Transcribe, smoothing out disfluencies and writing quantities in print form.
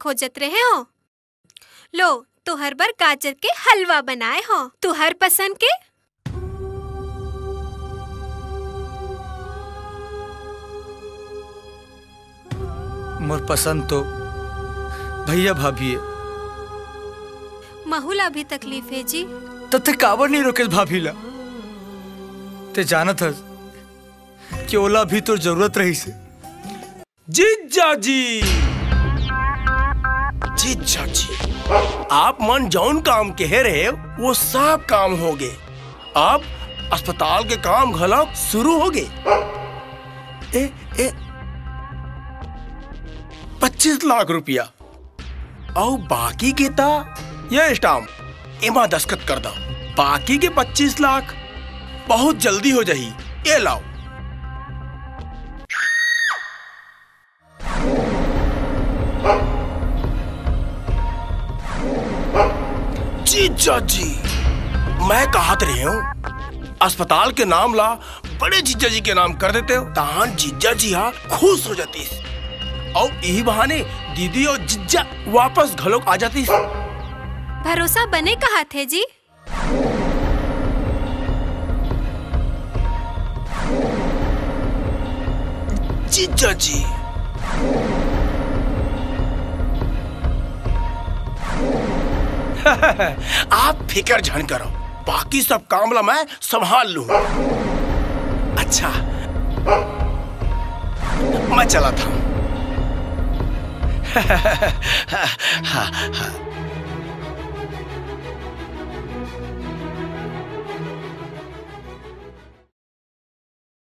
खोजत रहे हो। लो तुहर बर गाजर के हलवा बनाए हो, तुहर पसंद के। मोर पसंद तो भैया भाभी है। महुला भी तकलीफ है जी। तथे काबर नहीं रोके भाभी ला। ते जानत हस कि ओला भी तो जरूरत रही से। जीजा जी, जीजा जी, आप मन जौन काम कह रहे वो सब काम हो गए। अब अस्पताल के काम घला शुरू हो गए। 25 लाख रुपया और बाकी के ता ये स्टाम्प एमा दस्तखत कर दो। बाकी के 25 लाख बहुत जल्दी हो जाही। ये लाओ। जीजा जी, मैं कहत रही हूँ अस्पताल के नाम ला बड़े जीजा जी के नाम कर देते हो, तान जीजा जी हाँ खुश हो जाती और यही बहाने दीदी और जीजा वापस घलोक आ जाती। भरोसा बने कहा थे जी। जीजा जी, आप फिक्र झन करो, बाकी सब काम ला मैं संभाल लूं। अच्छा, मैं चला था।